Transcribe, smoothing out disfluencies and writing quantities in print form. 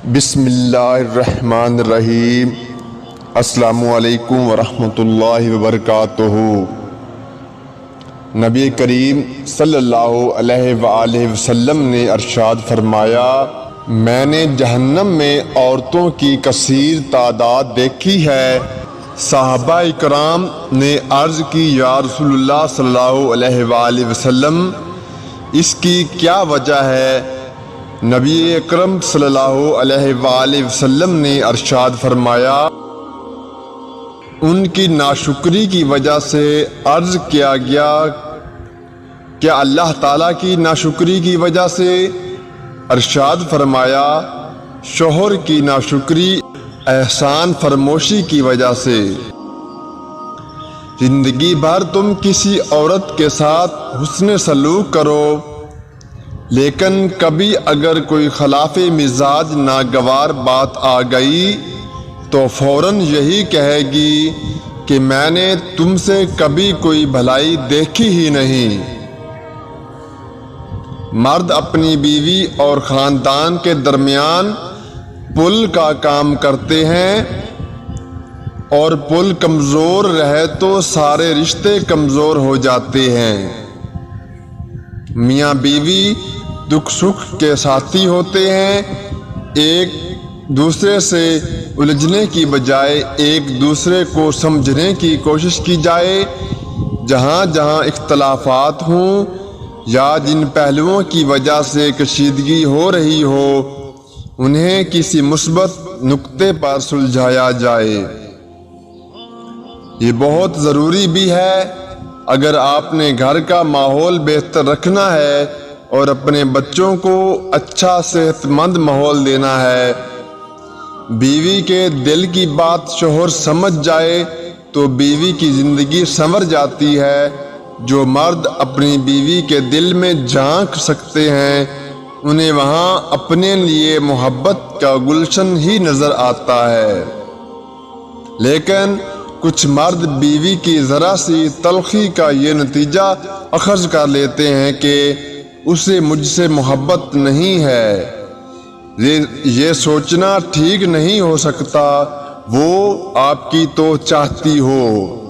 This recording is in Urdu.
بسم اللہ الرحمن الرحیم۔ السلام علیکم ورحمۃ اللہ وبرکاتہ۔ نبی کریم صلی اللہ علیہ وآلہ وسلم نے ارشاد فرمایا، میں نے جہنم میں عورتوں کی کثیر تعداد دیکھی ہے۔ صحابہ کرام نے عرض کی، یا رسول اللہ صلی اللہ علیہ وآلہ وسلم، اس کی کیا وجہ ہے؟ نبی اکرم صلی اللہ علیہ وآلہ وسلم نے ارشاد فرمایا، ان کی ناشکری کی وجہ سے۔ عرض کیا گیا، کیا اللہ تعالیٰ کی ناشکری کی وجہ سے؟ ارشاد فرمایا، شوہر کی ناشکری، احسان فرموشی کی وجہ سے۔ زندگی بھر تم کسی عورت کے ساتھ حسن سلوک کرو، لیکن کبھی اگر کوئی خلاف مزاج ناگوار بات آ گئی تو فوراً یہی کہے گی کہ میں نے تم سے کبھی کوئی بھلائی دیکھی ہی نہیں۔ مرد اپنی بیوی اور خاندان کے درمیان پل کا کام کرتے ہیں، اور پل کمزور رہے تو سارے رشتے کمزور ہو جاتے ہیں۔ میاں بیوی دکھ سکھ کے ساتھی ہوتے ہیں۔ ایک دوسرے سے الجھنے کی بجائے ایک دوسرے کو سمجھنے کی کوشش کی جائے۔ جہاں جہاں اختلافات ہوں یا جن پہلوؤں کی وجہ سے کشیدگی ہو رہی ہو، انہیں کسی مثبت نقطے پر سلجھایا جائے۔ یہ بہت ضروری بھی ہے۔ اگر آپ نے گھر کا ماحول بہتر رکھنا ہے اور اپنے بچوں کو اچھا صحت مند ماحول دینا ہے، بیوی کے دل کی بات شوہر سمجھ جائے تو بیوی کی زندگی سنور جاتی ہے۔ جو مرد اپنی بیوی کے دل میں جھانک سکتے ہیں، انہیں وہاں اپنے لیے محبت کا گلشن ہی نظر آتا ہے۔ لیکن کچھ مرد بیوی کی ذرا سی تلخی کا یہ نتیجہ اخذ کر لیتے ہیں کہ اسے مجھ سے محبت نہیں ہے۔ یہ سوچنا ٹھیک نہیں ہو سکتا، وہ آپ کی تو چاہتی ہو۔